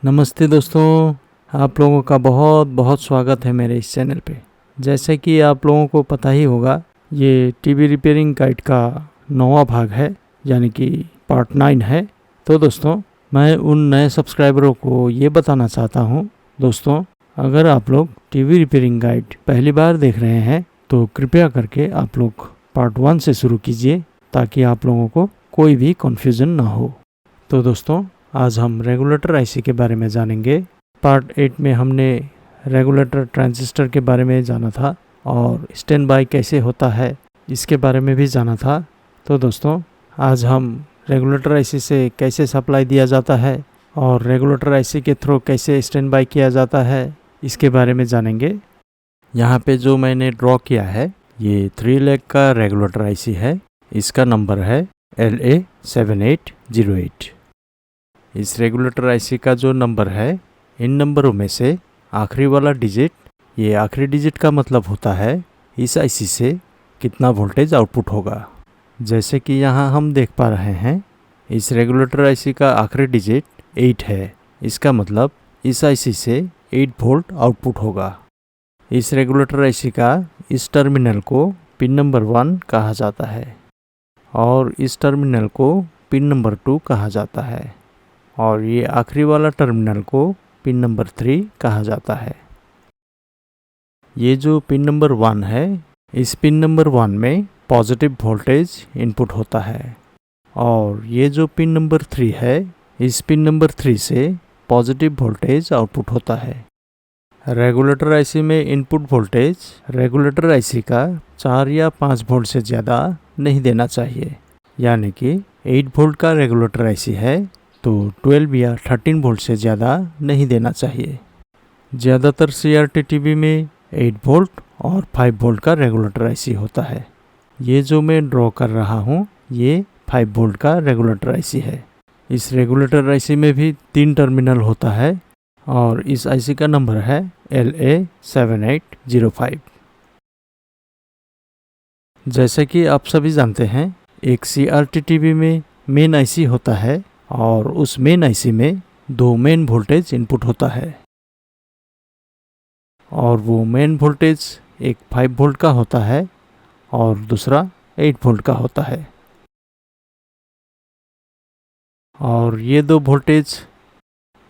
नमस्ते दोस्तों, आप लोगों का बहुत बहुत स्वागत है मेरे इस चैनल पे। जैसे कि आप लोगों को पता ही होगा, ये टीवी रिपेयरिंग गाइड का 9वां भाग है, यानी कि पार्ट 9 है। तो दोस्तों, मैं उन नए सब्सक्राइबरों को ये बताना चाहता हूँ, दोस्तों, अगर आप लोग टीवी रिपेयरिंग गाइड पहली बार देख रहे हैं तो कृपया करके आप लोग पार्ट 1 से शुरू कीजिए, ताकि आप लोगों को कोई भी कन्फ्यूज़न ना हो। तो दोस्तों, आज हम रेगुलेटर आईसी के बारे में जानेंगे। पार्ट 8 में हमने रेगुलेटर ट्रांजिस्टर के बारे में जाना था और स्टैंड बाय कैसे होता है इसके बारे में भी जाना था। तो दोस्तों, आज हम रेगुलेटर आईसी से कैसे सप्लाई दिया जाता है और रेगुलेटर आईसी के थ्रू कैसे स्टैंड बाय किया जाता है इसके बारे में जानेंगे। यहाँ पे जो मैंने ड्रॉ किया है, ये 3 लेग का रेगुलेटर आईसी है। इसका नंबर है LA7808। इस रेगुलेटर आईसी का जो नंबर है, इन नंबरों में से आखिरी वाला डिजिट, ये आखिरी डिजिट का मतलब होता है इस आईसी से कितना वोल्टेज आउटपुट होगा। जैसे कि यहाँ हम देख पा रहे हैं, इस रेगुलेटर आईसी का आखिरी डिजिट 8 है। इसका मतलब इस आईसी से 8 वोल्ट आउटपुट होगा। इस रेगुलेटर आईसी का इस टर्मिनल को पिन नंबर 1 कहा जाता है और इस टर्मिनल को पिन नंबर 2 कहा जाता है और ये आखिरी वाला टर्मिनल को पिन नंबर 3 कहा जाता है। ये जो पिन नंबर 1 है, इस पिन नंबर 1 में पॉजिटिव वोल्टेज इनपुट होता है और ये जो पिन नंबर 3 है, इस पिन नंबर 3 से पॉजिटिव वोल्टेज आउटपुट होता है। रेगुलेटर आईसी में इनपुट वोल्टेज रेगुलेटर आईसी का 4 या 5 वोल्ट से ज़्यादा नहीं देना चाहिए। यानी कि 8 वोल्ट का रेगुलेटर आईसी है तो 12 या 13 वोल्ट से ज़्यादा नहीं देना चाहिए। ज़्यादातर CRT टीवी में 8 वोल्ट और 5 वोल्ट का रेगुलेटर आईसी होता है। ये जो मैं ड्रॉ कर रहा हूँ, ये 5 वोल्ट का रेगुलेटर आईसी है। इस रेगुलेटर आईसी में भी 3 टर्मिनल होता है और इस आईसी का नंबर है LA7805। जैसे कि आप सभी जानते हैं, एक CRT टीवी में मेन आईसी होता है और उस मेन आईसी में 2 मेन वोल्टेज इनपुट होता है और वो मेन वोल्टेज एक 5 वोल्ट का होता है और दूसरा 8 वोल्ट का होता है। और ये दो वोल्टेज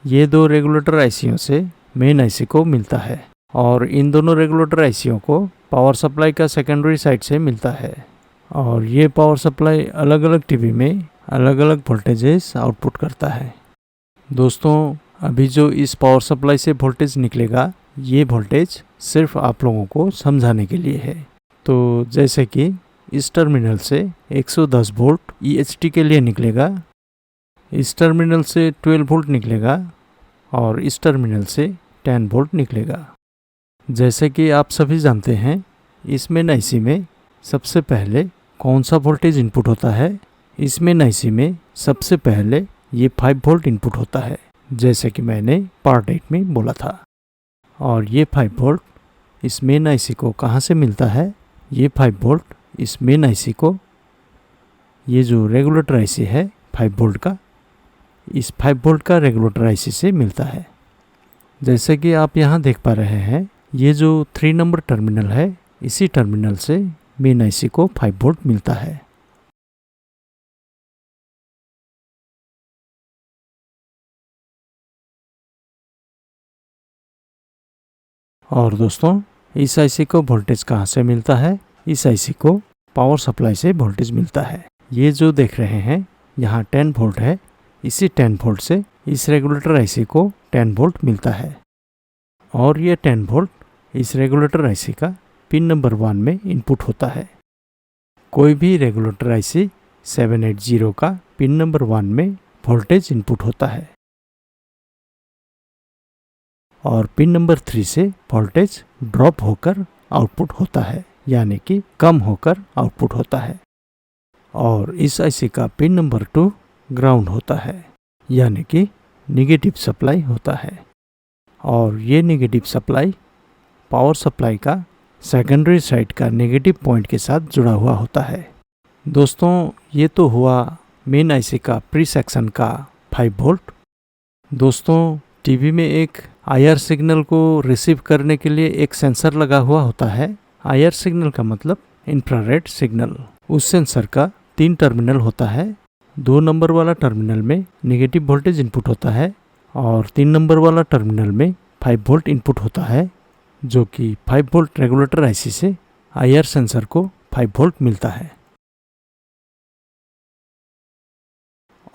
ये 2 रेगुलेटर आईसीयों से मेन आईसी को मिलता है और इन दोनों रेगुलेटर आईसीयों को पावर सप्लाई का सेकेंडरी साइड से मिलता है और ये पावर सप्लाई अलग अलग टीवी में अलग अलग वोल्टेजेस आउटपुट करता है। दोस्तों, अभी जो इस पावर सप्लाई से वोल्टेज निकलेगा, ये वोल्टेज सिर्फ आप लोगों को समझाने के लिए है। तो जैसे कि इस टर्मिनल से 110 वोल्ट EHT के लिए निकलेगा, इस टर्मिनल से 12 वोल्ट निकलेगा और इस टर्मिनल से 10 वोल्ट निकलेगा। जैसे कि आप सभी जानते हैं, इस मेन आईसी में सबसे पहले कौन सा वोल्टेज इनपुट होता है? इस मेन आईसी में सबसे पहले ये 5 वोल्ट इनपुट होता है, जैसे कि मैंने पार्ट 8 में बोला था। और ये 5 वोल्ट इस मेन आईसी को कहाँ से मिलता है? ये 5 वोल्ट इस मेन आईसी को, ये जो रेगुलेटर आईसी है 5 वोल्ट का, इस 5 वोल्ट का रेगुलेटर आईसी से मिलता है। जैसे कि आप यहाँ देख पा रहे हैं, ये जो 3 नंबर टर्मिनल है, इसी टर्मिनल से मेन आईसी को 5 वोल्ट मिलता है। और दोस्तों, इस आईसी को वोल्टेज कहाँ से मिलता है? इस आईसी को पावर सप्लाई से वोल्टेज मिलता है। ये जो देख रहे हैं, यहाँ 10 वोल्ट है, इसी 10 वोल्ट से इस रेगुलेटर आईसी को 10 वोल्ट मिलता है और ये 10 वोल्ट इस रेगुलेटर आईसी का पिन नंबर 1 में इनपुट होता है। कोई भी रेगुलेटर आईसी 780 का पिन नंबर 1 में वोल्टेज इनपुट होता है। और पिन नंबर 3 से वोल्टेज ड्रॉप होकर आउटपुट होता है, यानी कि कम होकर आउटपुट होता है। और इस आईसी का पिन नंबर 2 ग्राउंड होता है, यानी कि नेगेटिव सप्लाई होता है। और ये नेगेटिव सप्लाई पावर सप्लाई का सेकेंडरी साइड का नेगेटिव पॉइंट के साथ जुड़ा हुआ होता है। दोस्तों, ये तो हुआ मेन आईसी का प्री सेक्शन का 5 वोल्ट। दोस्तों, टीवी में एक आईआर सिग्नल को रिसीव करने के लिए एक सेंसर लगा हुआ होता है। आईआर सिग्नल का मतलब इंफ्रारेड सिग्नल। उस सेंसर का 3 टर्मिनल होता है। 2 नंबर वाला टर्मिनल में नेगेटिव वोल्टेज इनपुट होता है और 3 नंबर वाला टर्मिनल में 5 वोल्ट इनपुट होता है, जो कि 5 वोल्ट रेगुलेटर आईसी से आईआर सेंसर को 5 वोल्ट मिलता है।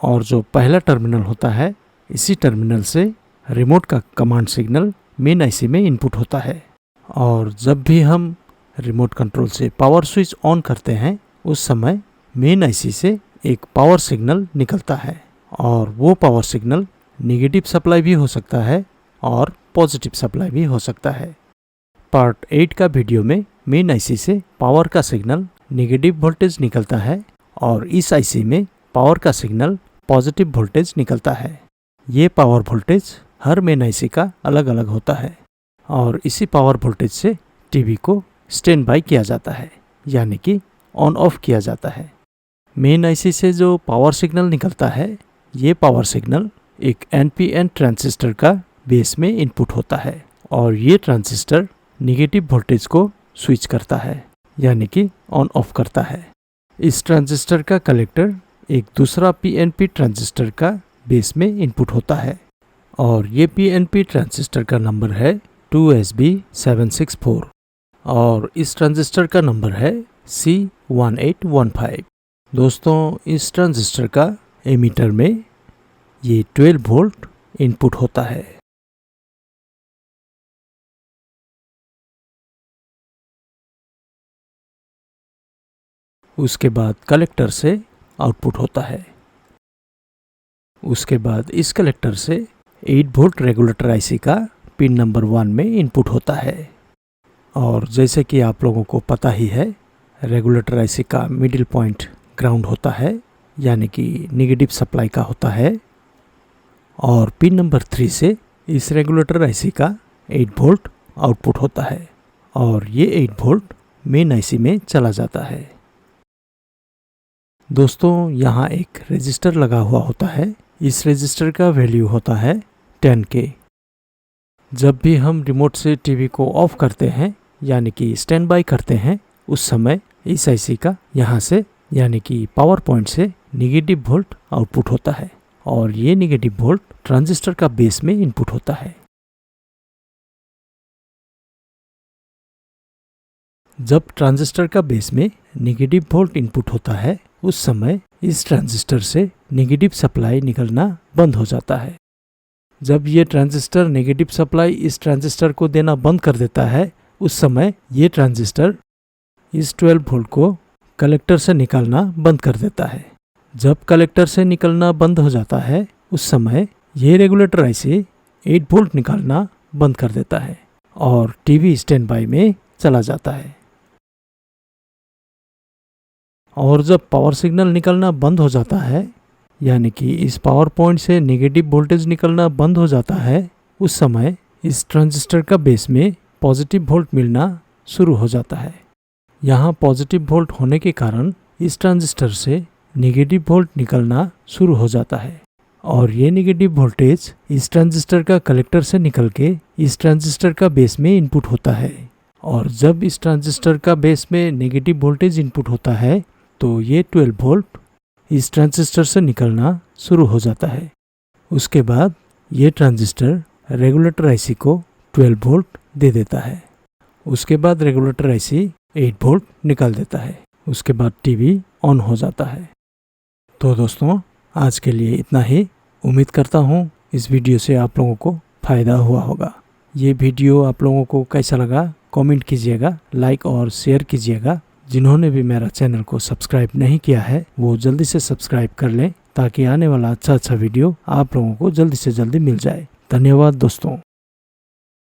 और जो पहला टर्मिनल होता है, इसी टर्मिनल से रिमोट का कमांड सिग्नल मेन आईसी में इनपुट होता है। और जब भी हम रिमोट कंट्रोल से पावर स्विच ऑन करते हैं, उस समय मेन आईसी से एक पावर सिग्नल निकलता है। और वो पावर सिग्नल नेगेटिव सप्लाई भी हो सकता है और पॉजिटिव सप्लाई भी हो सकता है। पार्ट 8 का वीडियो में मेन आईसी से पावर का सिग्नल नेगेटिव वोल्टेज निकलता है और इस आईसी में पावर का सिग्नल पॉजिटिव वोल्टेज निकलता है। ये पावर वोल्टेज हर मेन आईसी का अलग अलग होता है और इसी पावर वोल्टेज से टीवी को स्टैंड बाई किया जाता है, यानी कि ऑन ऑफ किया जाता है। मेन आईसी से जो पावर सिग्नल निकलता है, ये पावर सिग्नल एक एनपीएन ट्रांजिस्टर का बेस में इनपुट होता है और ये ट्रांजिस्टर नेगेटिव वोल्टेज को स्विच करता है, यानी कि ऑन ऑफ करता है। इस ट्रांजिस्टर का कलेक्टर एक दूसरा पीएनपी ट्रांजिस्टर का बेस में इनपुट होता है और ये पीएनपी ट्रांजिस्टर का नंबर है 2SB764 और इस ट्रांजिस्टर का नंबर है C1815। दोस्तों, इस ट्रांजिस्टर का एमीटर में ये 12 वोल्ट इनपुट होता है। उसके बाद कलेक्टर से आउटपुट होता है। उसके बाद इस कलेक्टर से 8 वोल्ट रेगुलेटर आईसी का पिन नंबर 1 में इनपुट होता है। और जैसे कि आप लोगों को पता ही है, रेगुलेटर आईसी का मिडिल पॉइंट ग्राउंड होता है, यानी कि नेगेटिव सप्लाई का होता है। और पिन नंबर 3 से इस रेगुलेटर आईसी का 8 वोल्ट आउटपुट होता है और ये 8 वोल्ट मेन आईसी में चला जाता है। दोस्तों, यहाँ एक रजिस्टर लगा हुआ होता है। इस रजिस्टर का वैल्यू होता है 10K। जब भी हम रिमोट से टीवी को ऑफ करते हैं, यानी कि स्टैंड बाई करते हैं, उस समय इस आईसी का यहाँ से, यानी कि पावर पॉइंट से नेगेटिव वोल्ट आउटपुट होता है और ये नेगेटिव वोल्ट ट्रांजिस्टर का बेस में इनपुट होता है। जब ट्रांजिस्टर का बेस में नेगेटिव वोल्ट इनपुट होता है, उस समय इस ट्रांजिस्टर से नेगेटिव सप्लाई निकलना बंद हो जाता है। जब ये ट्रांजिस्टर नेगेटिव सप्लाई इस ट्रांजिस्टर को देना बंद कर देता है, उस समय ये ट्रांजिस्टर इस 12 वोल्ट को कलेक्टर से निकालना बंद कर देता है। जब कलेक्टर से निकलना बंद हो जाता है, उस समय ये रेगुलेटर आईसी 8 वोल्ट निकालना बंद कर देता है और टीवी स्टैंड बाई में चला जाता है। और जब पावर सिग्नल निकलना बंद हो जाता है, यानी कि इस पावर पॉइंट से नेगेटिव वोल्टेज निकलना बंद हो जाता है, उस समय इस ट्रांजिस्टर का बेस में पॉजिटिव वोल्ट मिलना शुरू हो जाता है। यहाँ पॉजिटिव वोल्ट होने के कारण इस ट्रांजिस्टर से नेगेटिव वोल्ट निकलना शुरू हो जाता है और ये नेगेटिव वोल्टेज इस ट्रांजिस्टर का कलेक्टर से निकल के इस ट्रांजिस्टर का बेस में इनपुट होता है। और जब इस ट्रांजिस्टर का बेस में नेगेटिव वोल्टेज इनपुट होता है, तो ये 12 वोल्ट इस ट्रांजिस्टर से निकलना शुरू हो जाता है। उसके बाद ये ट्रांजिस्टर रेगुलेटर आईसी को 12 वोल्ट दे देता है। उसके बाद रेगुलेटर आईसी 8 वोल्ट निकाल देता है। उसके बाद टीवी ऑन हो जाता है। तो दोस्तों, आज के लिए इतना ही। उम्मीद करता हूँ इस वीडियो से आप लोगों को फ़ायदा हुआ होगा। ये वीडियो आप लोगों को कैसा लगा कमेंट कीजिएगा, लाइक और शेयर कीजिएगा। जिन्होंने भी मेरा चैनल को सब्सक्राइब नहीं किया है, वो जल्दी से सब्सक्राइब कर लें ताकि आने वाला अच्छा वीडियो आप लोगों को जल्दी से जल्दी मिल जाए। धन्यवाद दोस्तों।